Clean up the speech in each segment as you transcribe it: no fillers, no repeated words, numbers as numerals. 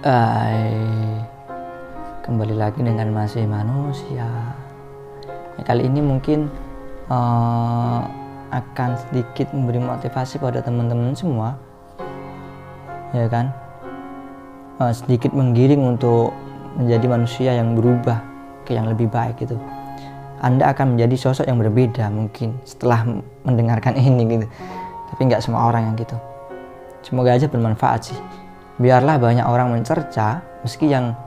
Hai, kembali lagi dengan masih manusia. Kali ini mungkin akan sedikit memberi motivasi pada teman-teman semua, ya kan? Sedikit menggiring untuk menjadi manusia yang berubah ke yang lebih baik gitu. Anda akan menjadi sosok yang berbeda mungkin setelah mendengarkan ini gitu. Tapi nggak semua orang yang gitu. Semoga aja bermanfaat sih. Biarlah banyak orang mencerca, meski yang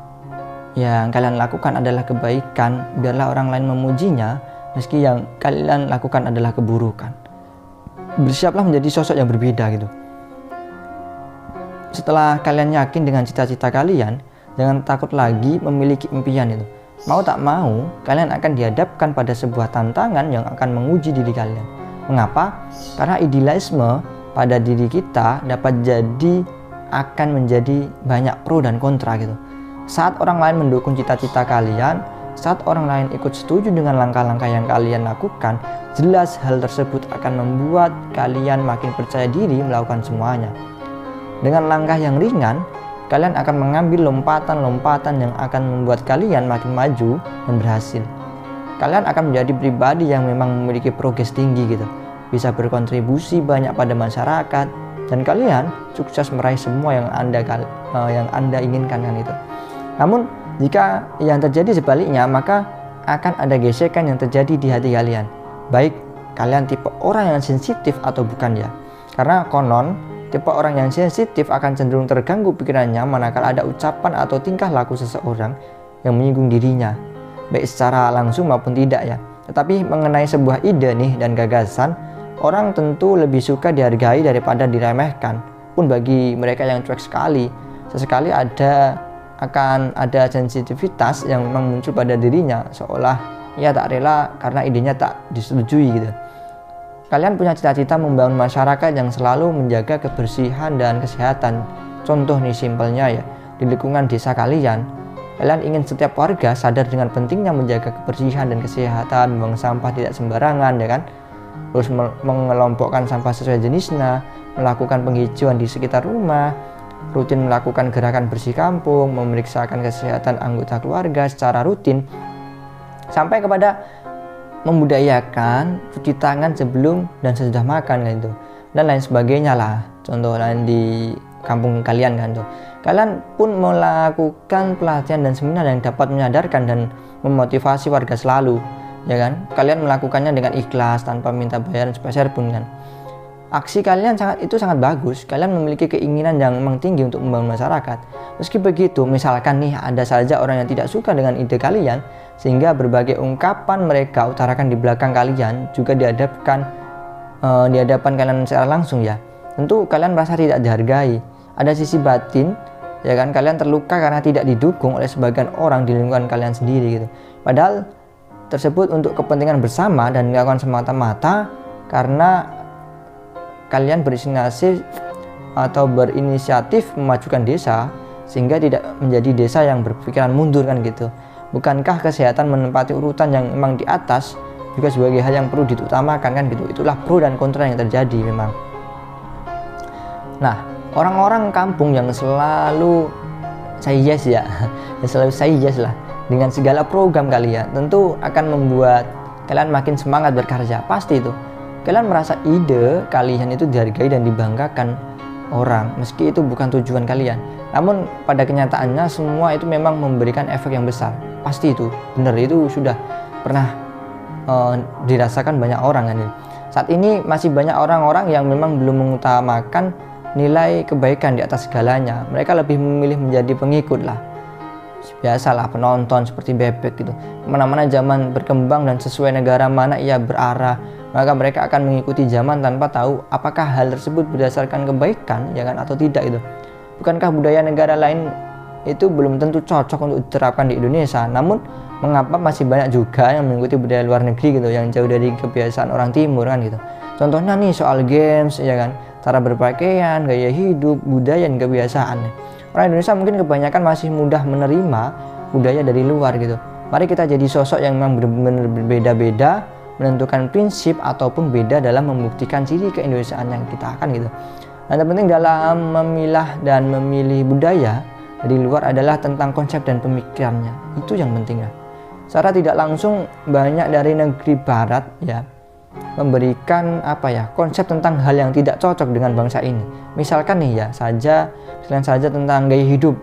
kalian lakukan adalah kebaikan. Biarlah orang lain memujinya, meski yang kalian lakukan adalah keburukan. Bersiaplah menjadi sosok yang berbeda gitu. Setelah kalian yakin dengan cita-cita kalian, jangan takut lagi memiliki impian itu. Mau tak mau, kalian akan dihadapkan pada sebuah tantangan yang akan menguji diri kalian. Mengapa? Karena idealisme pada diri kita akan menjadi banyak pro dan kontra gitu. Saat orang lain mendukung cita-cita kalian, saat orang lain ikut setuju dengan langkah-langkah yang kalian lakukan, jelas hal tersebut akan membuat kalian makin percaya diri melakukan semuanya. Dengan langkah yang ringan, kalian akan mengambil lompatan-lompatan yang akan membuat kalian makin maju dan berhasil. Kalian akan menjadi pribadi yang memang memiliki progres tinggi gitu, bisa berkontribusi banyak pada masyarakat, dan kalian sukses meraih semua yang anda inginkan kan itu. Namun jika yang terjadi sebaliknya, maka akan ada gesekan yang terjadi di hati kalian. Baik kalian tipe orang yang sensitif atau bukan ya. Karena konon tipe orang yang sensitif akan cenderung terganggu pikirannya manakala ada ucapan atau tingkah laku seseorang yang menyinggung dirinya, baik secara langsung maupun tidak ya. Tetapi mengenai sebuah ide nih dan gagasan, orang tentu lebih suka dihargai daripada diremehkan. Pun bagi mereka yang cuek sekali, sesekali akan ada sensitivitas yang memang muncul pada dirinya, seolah ia tak rela karena idenya tak disetujui gitu. Kalian punya cita-cita membangun masyarakat yang selalu menjaga kebersihan dan kesehatan. Contoh nih simpelnya ya, di lingkungan desa kalian ingin setiap warga sadar dengan pentingnya menjaga kebersihan dan kesehatan, membuang sampah tidak sembarangan ya kan. Terus mengelompokkan sampah sesuai jenisnya, melakukan penghijauan di sekitar rumah, rutin melakukan gerakan bersih kampung, memeriksakan kesehatan anggota keluarga secara rutin, sampai kepada membudayakan cuci tangan sebelum dan sesudah makan kan itu, dan lain sebagainya lah. Contoh lain di kampung kalian kan tuh. Kalian pun melakukan pelatihan dan seminar yang dapat menyadarkan dan memotivasi warga selalu. Ya kan, kalian melakukannya dengan ikhlas tanpa minta bayaran sepeser pun kan. Aksi kalian sangat bagus. Kalian memiliki keinginan yang memang tinggi untuk membangun masyarakat. Meski begitu, misalkan nih ada saja orang yang tidak suka dengan ide kalian, sehingga berbagai ungkapan mereka utarakan di belakang kalian juga di hadapan kalian secara langsung ya. Tentu kalian merasa tidak dihargai. Ada sisi batin, ya kan, kalian terluka karena tidak didukung oleh sebagian orang di lingkungan kalian sendiri gitu. Padahal tersebut untuk kepentingan bersama dan dilakukan semata-mata karena kalian berinisiatif memajukan desa, sehingga tidak menjadi desa yang berpikiran mundur kan gitu. Bukankah kesehatan menempati urutan yang memang di atas juga sebagai hal yang perlu diutamakan kan gitu. Itulah pro dan kontra yang terjadi memang. Nah, orang-orang kampung yang selalu say yes ya, selalu say yes lah dengan segala program kalian, tentu akan membuat kalian makin semangat berkarya. Pasti itu. Kalian merasa ide kalian itu dihargai dan dibanggakan orang, meski itu bukan tujuan kalian. Namun pada kenyataannya semua itu memang memberikan efek yang besar. Pasti itu, benar, itu sudah pernah dirasakan banyak orang kan. Saat ini masih banyak orang-orang yang memang belum mengutamakan nilai kebaikan di atas segalanya. Mereka lebih memilih menjadi pengikut lah. Biasalah penonton seperti bebek gitu. Mana-mana zaman berkembang dan sesuai negara mana ia berarah, maka mereka akan mengikuti zaman tanpa tahu apakah hal tersebut berdasarkan kebaikan ya kan atau tidak itu. Bukankah budaya negara lain itu belum tentu cocok untuk diterapkan di Indonesia? Namun mengapa masih banyak juga yang mengikuti budaya luar negeri gitu, yang jauh dari kebiasaan orang timur kan gitu. Contohnya nih soal games ya kan, cara berpakaian, gaya hidup, budaya dan kebiasaan. Orang Indonesia mungkin kebanyakan masih mudah menerima budaya dari luar gitu. Mari kita jadi sosok yang memang benar-benar berbeda-beda, menentukan prinsip ataupun beda dalam membuktikan ciri keindonesiaan yang kita akan gitu. Yang terpenting dalam memilah dan memilih budaya dari luar adalah tentang konsep dan pemikirannya. Itu yang penting ya. Secara tidak langsung banyak dari negeri barat ya memberikan konsep tentang hal yang tidak cocok dengan bangsa ini. Misalkan nih selain saja tentang gaya hidup.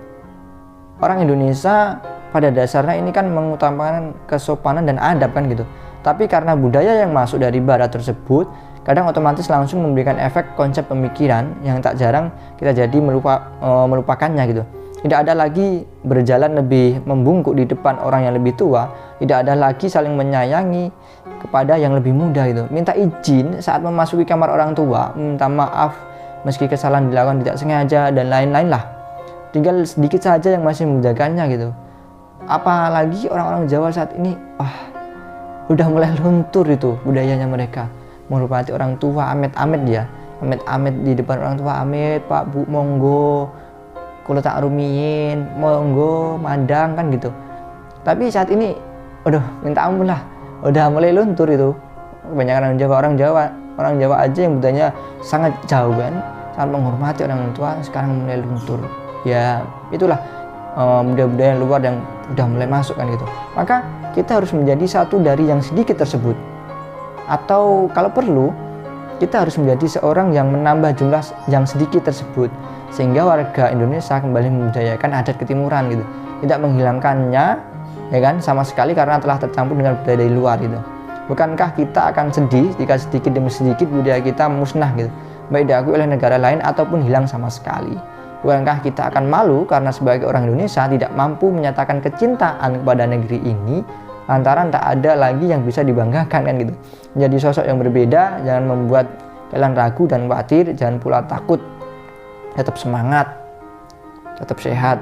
Orang Indonesia pada dasarnya ini kan mengutamakan kesopanan dan adab kan gitu. Tapi karena budaya yang masuk dari barat tersebut, kadang otomatis langsung memberikan efek konsep pemikiran yang tak jarang kita jadi melupakannya gitu. Tidak ada lagi berjalan lebih membungkuk di depan orang yang lebih tua. Tidak ada lagi saling menyayangi kepada yang lebih muda gitu. Minta izin saat memasuki kamar orang tua, minta maaf meski kesalahan dilakukan tidak sengaja dan lain-lain lah. Tinggal sedikit saja yang masih menjaganya gitu. Apalagi orang-orang Jawa saat ini, udah mulai luntur itu budayanya mereka. Menghormati orang tua, amit-amit ya. Amit-amit di depan orang tua, amit Pak Bu monggo. Kalau tak rumiin, monggo, mandang kan gitu. Tapi saat ini, minta ampun lah, udah mulai luntur itu. Banyak orang Jawa aja yang budayanya sangat jauh kan, sangat menghormati orang tua, sekarang mulai luntur. Ya itulah budaya-budaya luar yang udah mulai masuk kan gitu. Maka kita harus menjadi satu dari yang sedikit tersebut. Atau kalau perlu, kita harus menjadi seorang yang menambah jumlah yang sedikit tersebut, sehingga warga Indonesia kembali membudayakan adat ketimuran gitu, tidak menghilangkannya ya kan sama sekali karena telah tercampur dengan budaya dari luar gitu. Bukankah kita akan sedih jika sedikit demi sedikit budaya kita musnah gitu, baik diakui oleh negara lain ataupun hilang sama sekali? Bukankah kita akan malu karena sebagai orang Indonesia tidak mampu menyatakan kecintaan kepada negeri ini lantaran tak ada lagi yang bisa dibanggakan kan gitu. Menjadi sosok yang berbeda jangan membuat kalian ragu dan khawatir, jangan pula takut. Tetap semangat, tetap sehat,